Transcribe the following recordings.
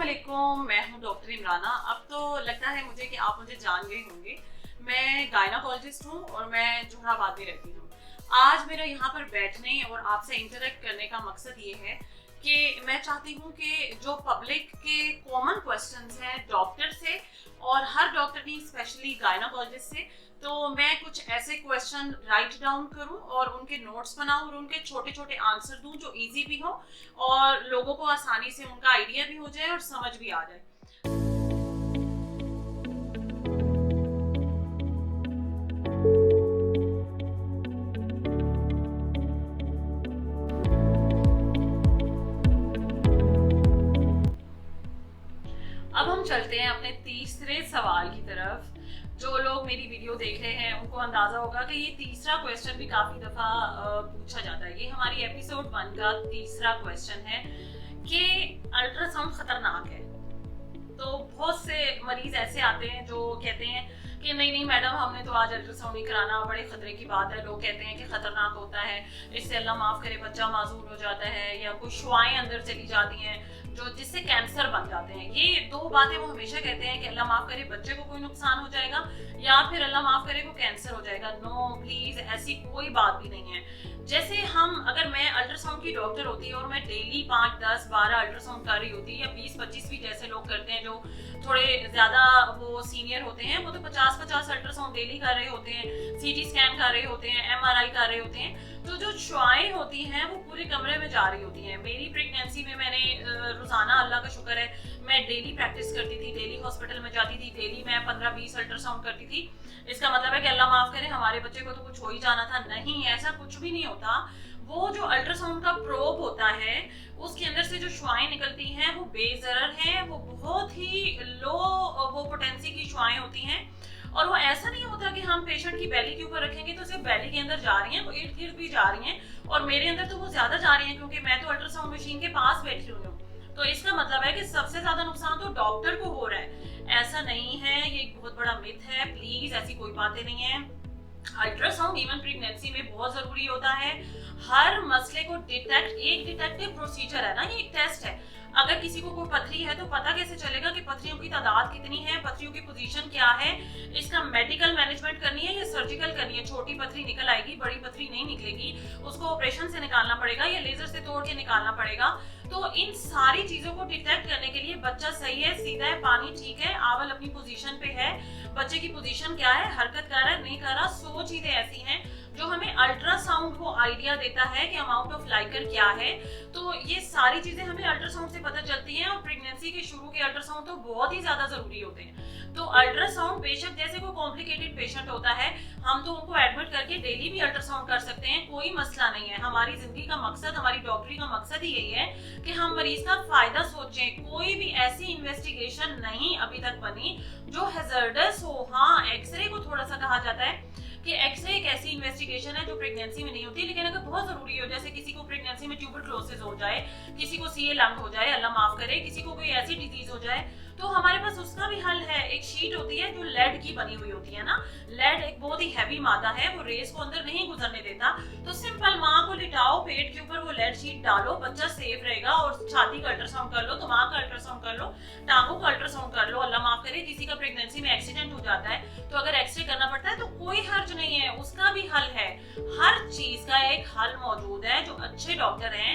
अस्सलामुअलैकुम, मैं हूं डॉक्टर इमराना। अब तो लगता है मुझे कि आप मुझे जान गए होंगे। मैं गायनाकोलॉजिस्ट हूं और मैं जोहराबाद में रहती हूं। आज मेरा यहाँ पर बैठने और आपसे इंटरेक्ट करने का मकसद ये है कि मैं चाहती हूँ कि जो पब्लिक के कॉमन क्वेश्चंस हैं डॉक्टर से, और हर डॉक्टर नहीं स्पेशली गायनाकोलॉजिस्ट से, तो मैं कुछ ऐसे क्वेश्चन राइट डाउन करूं और उनके नोट्स बनाऊं और उनके छोटे छोटे आंसर दूं जो इजी भी हो और लोगों को आसानी से उनका आइडिया भी हो जाए और समझ भी आ जाए। अब हम चलते हैं अपने तीसरे सवाल की तरफ। जो लोग मेरी वीडियो देख रहे हैं उनको अंदाजा होगा कि ये तीसरा क्वेश्चन भी काफी दफा पूछा जाता है। ये हमारी एपिसोड 1 का तीसरा क्वेश्चन है कि अल्ट्रासाउंड खतरनाक है। तो बहुत से मरीज ऐसे आते हैं जो कहते हैं कि नहीं नहीं मैडम, हमने तो आज अल्ट्रासाउंड नहीं कराना, बड़े खतरे की बात है। लोग कहते हैं कि खतरनाक होता है, इससे अल्लाह माफ करे बच्चा माजूर हो जाता है, या कुछ शुआएं अंदर चली जाती हैं जो जिससे कैंसर बन जाते हैं। ये दो बातें वो हमेशा कहते हैं कि अल्लाह माफ करे बच्चे को कोई नुकसान हो जाएगा, या फिर अल्लाह माफ करे को कैंसर हो जाएगा। नो प्लीज, ऐसी कोई बात भी नहीं है। जैसे अगर मैं अल्ट्रासाउंड की डॉक्टर होती और मैं डेली 5, 10, 12 अल्ट्रासाउंड कर रही होती, या 20, 25 भी जैसे लोग करते हैं जो थोड़े ज्यादा वो सीनियर होते हैं, वो तो 50 अल्ट्रासाउंड डेली कर रहे होते हैं, सीटी स्कैन कर रहे होते हैं, MRI कर रहे होते हैं। तो जो शुआएं होती हैं वो पूरे कमरे में जा रही होती हैं। मेरी प्रेगनेंसी में मैंने रोजाना, अल्लाह का शुक्र है, मैं डेली प्रैक्टिस करती थी, डेली हॉस्पिटल में जाती थी, डेली मैं 15-20 अल्ट्रासाउंड करती थी। इसका मतलब है कि अल्लाह माफ करे हमारे बच्चे को तो कुछ हो ही जाना था। नहीं, ऐसा कुछ भी नहीं होता। वो जो अल्ट्रासाउंड का प्रोब होता है उसके अंदर से जो शुआएं निकलती हैं वो बेजरर हैं, वो बहुत ही लो वो पोटेंसी की शुआएं होती हैं। और वो ऐसा नहीं होता कि हम पेशेंट की बेली के ऊपर रखेंगे तो सिर्फ बेली के अंदर जा रही हैं, वो इर्द गिर्द भी जा रही हैं, और मेरे अंदर तो वो ज्यादा जा रही हैं क्योंकि मैं तो अल्ट्रासाउंड मशीन के पास बैठी हुई हूँ। तो इसका मतलब है कि सबसे ज्यादा नुकसान तो डॉक्टर को हो रहा है। ऐसा नहीं है, ये एक बहुत बड़ा मिथ है। प्लीज, ऐसी कोई बातें नहीं है। अल्ट्रासाउंड इवन प्रेगनेंसी में बहुत जरूरी होता है। हर मसले को एक डिटेक्टिव प्रोसीजर है ना, ये एक टेस्ट है। अगर किसी को कोई पथरी है तो पता कैसे चलेगा कि पथरियों की तादाद कितनी है, पथरियों की पोजीशन क्या है, इसका मेडिकल मैनेजमेंट करनी है या सर्जिकल करनी है। छोटी पथरी निकल आएगी, बड़ी पथरी नहीं निकलेगी, उसको ऑपरेशन से निकालना पड़ेगा या लेजर से तोड़ के निकालना पड़ेगा। तो इन सारी चीजों को डिटेक्ट करने के लिए बच्चा सही है, सीधा है, पानी ठीक है, आवल अपनी पोजीशन पे है, बच्चे की पोजीशन क्या है, हरकत कर रहा है नहीं कर रहा, 100 चीजें ऐसी हैं जो हमें अल्ट्रासाउंड को आइडिया देता है कि अमाउंट ऑफ लाइकर क्या है। तो ये सारी चीजें हमें अल्ट्रासाउंड से पता चलती हैं, और प्रेगनेंसी के शुरू के अल्ट्रासाउंड तो बहुत ही ज्यादा जरूरी होते हैं। तो अल्ट्रासाउंड बेशक जैसे कोई कॉम्प्लिकेटेड पेशेंट होता है, हम तो उनको एडमिट करके डेली भी अल्ट्रासाउंड कर सकते हैं, कोई मसला नहीं है। हमारी जिंदगी का मकसद, हमारी डॉक्टरी का मकसद ही यही है कि हम मरीज का फायदा सोचें। कोई भी ऐसी इन्वेस्टिगेशन नहीं अभी तक बनी जो हैजर्डस हो। हाँ, एक्सरे को थोड़ा सा कहा जाता है कि एक्सरे एक ऐसी इन्वेस्टिगेशन है जो प्रेगनेंसी में नहीं होती, लेकिन अगर बहुत जरूरी हो, जैसे किसी को प्रेगनेंसी में ट्यूबरक्लोसिस हो जाए, किसी को सीए लंग हो जाए, अल्लाह माफ करे, किसी को कोई ऐसी डिजीज हो जाए, तो हमारे पास उसका भी हल है। एक शीट होती है जो लेड की बनी हुई होती है ना। लेड एक बहुत ही हैवी मादा है, वो रेस को अंदर नहीं गुजरने देता। तो सिंपल माँ को लिटाओ, पेट के ऊपर वो लेड शीट डालो, बच्चा सेफ रहेगा। और छाती का अल्ट्रासाउंड कर लो, दिमाग का अल्ट्रासाउंड कर लो, टांगों का अल्ट्रासाउंड कर लो। अल्लाह माफ करे किसी का प्रेगनेंसी में एक्सीडेंट हो जाता है तो अगर एक्सरे करना पड़ता है तो कोई हर्ज नहीं है, उसका भी हल है। हर चीज का एक हल मौजूद है। जो अच्छे डॉक्टर हैं,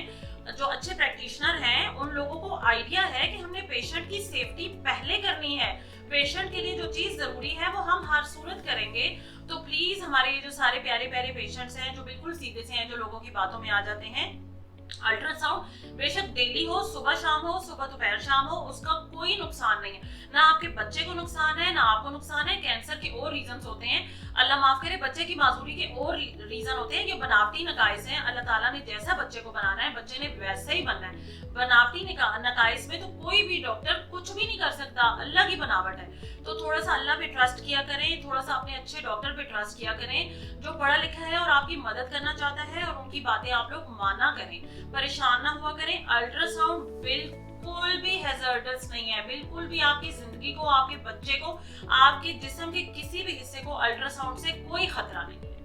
जो अच्छे प्रैक्टिशनर हैं, उन लोगों को आइडिया है कि हमने पेशेंट की सेफ्टी पहले करनी है। पेशेंट के लिए जो चीज जरूरी है वो हम हर सूरत करेंगे। तो प्लीज, हमारे ये जो सारे प्यारे प्यारे पेशेंट्स हैं जो बिल्कुल सीधे से हैं, जो लोगों की बातों में आ जाते हैं, अल्ट्रासाउंड बेशक डेली हो, सुबह शाम हो, सुबह दोपहर शाम हो, उसका कोई नुकसान नहीं है। ना आपके बच्चे को नुकसान है, ना आपको नुकसान है। कैंसर के और रीजंस होते हैं, अल्लाह माफ करे, बच्चे की माजूरी के और रीजन होते हैं। ये बनावटी नकाइस हैं। अल्लाह ताला ने जैसा बच्चे को बनाना है, बच्चे ने वैसे ही बनना है। बनावटी नकाइस में तो कोई भी डॉक्टर कुछ भी नहीं कर सकता, अल्लाह की बनावट है। तो थोड़ा सा अल्लाह पे ट्रस्ट किया करें, थोड़ा सा अपने अच्छे डॉक्टर पे ट्रस्ट किया करें जो पढ़ा लिखा है और आपकी मदद करना चाहता है, और उनकी बातें आप लोग माना करें, परेशान ना हुआ करें। अल्ट्रासाउंड बिल्कुल भी हैजर्डस नहीं है, बिल्कुल भी आपकी जिंदगी को, आपके बच्चे को, आपके जिस्म के किसी भी हिस्से को अल्ट्रासाउंड से कोई खतरा नहीं है।